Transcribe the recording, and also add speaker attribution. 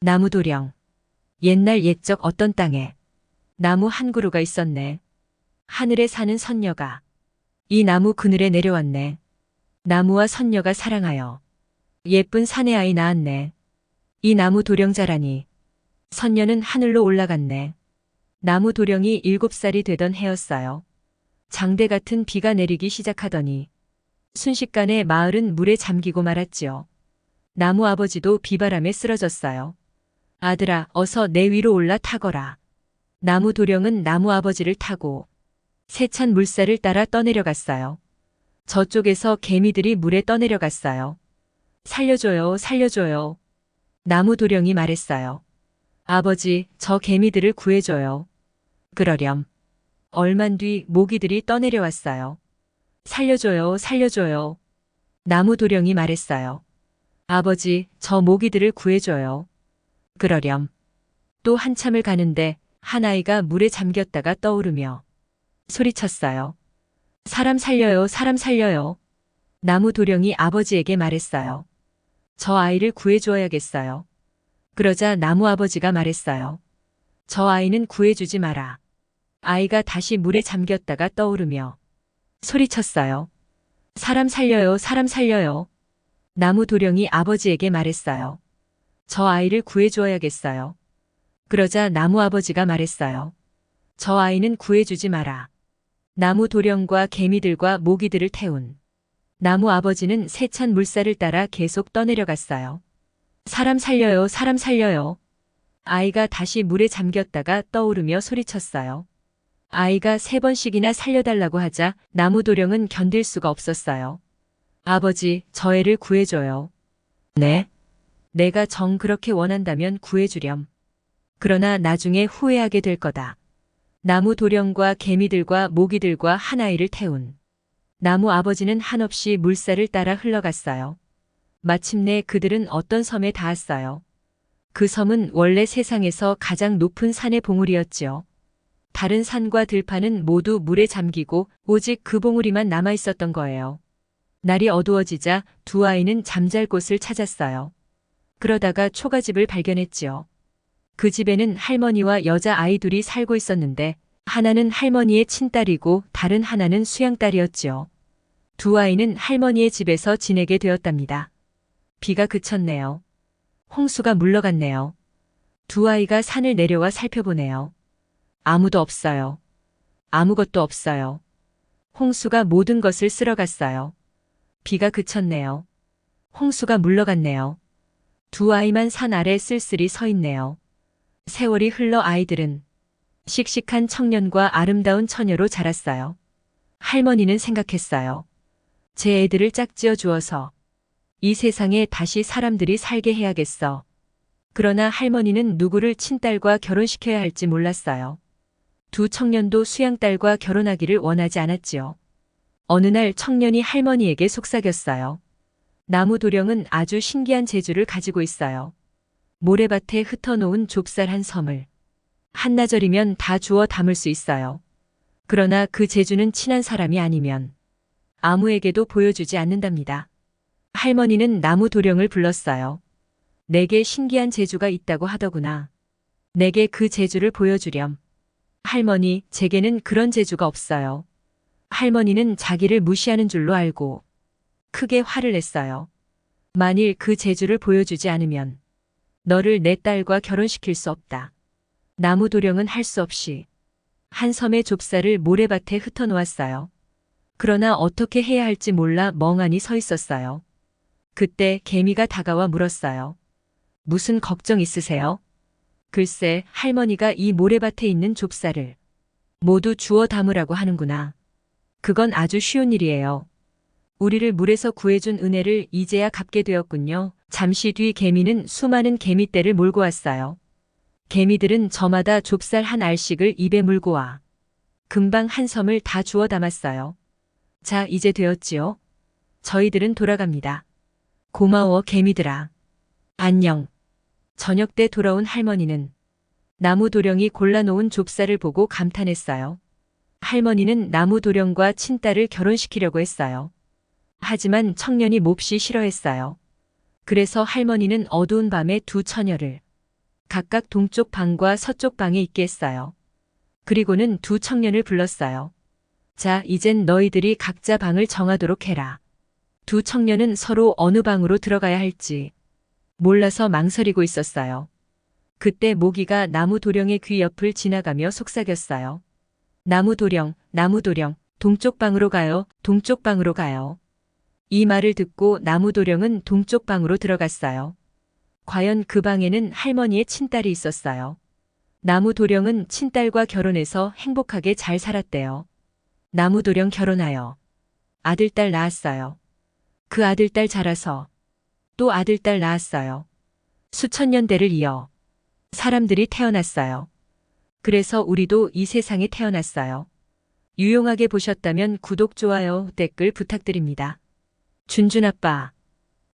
Speaker 1: 나무도령. 옛날 옛적 어떤 땅에 나무 한 그루가 있었네. 하늘에 사는 선녀가 이 나무 그늘에 내려왔네. 나무와 선녀가 사랑하여 예쁜 사내 아이 낳았네. 이 나무 도령 자라니 선녀는 하늘로 올라갔네. 나무 도령이 7살이 되던 해였어요. 장대 같은 비가 내리기 시작하더니 순식간에 마을은 물에 잠기고 말았지요. 나무 아버지도 비바람에 쓰러졌어요. 아들아, 어서 내 위로 올라타거라. 나무 도령은 나무 아버지를 타고 세찬 물살을 따라 떠내려갔어요. 저쪽에서 개미들이 물에 떠내려갔어요. 살려줘요, 살려줘요. 나무 도령이 말했어요. 아버지, 저 개미들을 구해줘요. 그러렴. 얼만 뒤 모기들이 떠내려왔어요. 살려줘요, 살려줘요. 나무 도령이 말했어요. 아버지, 저 모기들을 구해줘요. 그러렴. 또 한참을 가는데 한 아이가 물에 잠겼다가 떠오르며 소리쳤어요. 사람 살려요, 사람 살려요. 나무 도령이 아버지에게 말했어요. 저 아이를 구해주어야겠어요. 그러자 나무 아버지가 말했어요. 저 아이는 구해주지 마라. 아이가 다시 물에 잠겼다가 떠오르며 소리쳤어요. 사람 살려요, 사람 살려요. 나무 도령이 아버지에게 말했어요. 저 아이를 구해주어야겠어요. 그러자 나무 아버지가 말했어요. 저 아이는 구해주지 마라. 나무 도령과 개미들과 모기들을 태운 나무 아버지는 세찬 물살을 따라 계속 떠내려갔어요. 사람 살려요, 사람 살려요. 아이가 다시 물에 잠겼다가 떠오르며 소리쳤어요. 아이가 3번씩이나 살려달라고 하자 나무 도령은 견딜 수가 없었어요. 아버지, 저 애를 구해줘요. 네? 내가 정 그렇게 원한다면 구해주렴. 그러나 나중에 후회하게 될 거다. 나무 도령과 개미들과 모기들과 한 아이를 태운 나무 아버지는 한없이 물살을 따라 흘러갔어요. 마침내 그들은 어떤 섬에 닿았어요. 그 섬은 원래 세상에서 가장 높은 산의 봉우리였지요. 다른 산과 들판은 모두 물에 잠기고 오직 그 봉우리만 남아 있었던 거예요. 날이 어두워지자 두 아이는 잠잘 곳을 찾았어요. 그러다가 초가집을 발견했지요. 그 집에는 할머니와 여자 아이 둘이 살고 있었는데 하나는 할머니의 친딸이고 다른 하나는 수양딸이었지요. 두 아이는 할머니의 집에서 지내게 되었답니다. 비가 그쳤네요. 홍수가 물러갔네요. 두 아이가 산을 내려와 살펴보네요. 아무도 없어요. 아무것도 없어요. 홍수가 모든 것을 쓸어갔어요. 비가 그쳤네요. 홍수가 물러갔네요. 두 아이만 산 아래 쓸쓸히 서 있네요. 세월이 흘러 아이들은 씩씩한 청년과 아름다운 처녀로 자랐어요. 할머니는 생각했어요. 제 애들을 짝지어 주어서 이 세상에 다시 사람들이 살게 해야겠어. 그러나 할머니는 누구를 친딸과 결혼시켜야 할지 몰랐어요. 두 청년도 수양딸과 결혼하기를 원하지 않았지요. 어느 날 청년이 할머니에게 속삭였어요. 나무 도령은 아주 신기한 재주를 가지고 있어요. 모래밭에 흩어놓은 좁쌀 한 섬을 한나절이면 다 주워 담을 수 있어요. 그러나 그 재주는 친한 사람이 아니면 아무에게도 보여주지 않는답니다. 할머니는 나무 도령을 불렀어요. 내게 신기한 재주가 있다고 하더구나. 내게 그 재주를 보여주렴. 할머니, 제게는 그런 재주가 없어요. 할머니는 자기를 무시하는 줄로 알고 크게 화를 냈어요. 만일 그 재주를 보여주지 않으면 너를 내 딸과 결혼시킬 수 없다. 나무 도령은 할 수 없이 한 섬의 좁쌀을 모래밭에 흩어놓았어요. 그러나 어떻게 해야 할지 몰라 멍하니 서 있었어요. 그때 개미가 다가와 물었어요. 무슨 걱정 있으세요? 글쎄, 할머니가 이 모래밭에 있는 좁쌀을 모두 주워 담으라고 하는구나. 그건 아주 쉬운 일이에요. 우리를 물에서 구해준 은혜를 이제야 갚게 되었군요. 잠시 뒤 개미는 수많은 개미떼를 몰고 왔어요. 개미들은 저마다 좁쌀 한 알씩을 입에 물고 와 금방 한 섬을 다 주워 담았어요. 자, 이제 되었지요? 저희들은 돌아갑니다. 고마워, 개미들아. 안녕. 저녁 때 돌아온 할머니는 나무 도령이 골라놓은 좁쌀을 보고 감탄했어요. 할머니는 나무 도령과 친딸을 결혼시키려고 했어요. 하지만 청년이 몹시 싫어했어요. 그래서 할머니는 어두운 밤에 두 처녀를 각각 동쪽 방과 서쪽 방에 있게 했어요. 그리고는 두 청년을 불렀어요. 자, 이젠 너희들이 각자 방을 정하도록 해라. 두 청년은 서로 어느 방으로 들어가야 할지 몰라서 망설이고 있었어요. 그때 모기가 나무 도령의 귀 옆을 지나가며 속삭였어요. 나무 도령, 동쪽 방으로 가요, 동쪽 방으로 가요. 이 말을 듣고 나무 도령은 동쪽 방으로 들어갔어요. 과연 그 방에는 할머니의 친딸이 있었어요. 나무 도령은 친딸과 결혼해서 행복하게 잘 살았대요. 나무 도령 결혼하여 아들딸 낳았어요. 그 아들딸 자라서 또 아들딸 낳았어요. 수천 년대를 이어 사람들이 태어났어요. 그래서 우리도 이 세상에 태어났어요. 유용하게 보셨다면 구독, 좋아요, 댓글 부탁드립니다. 준준 아빠.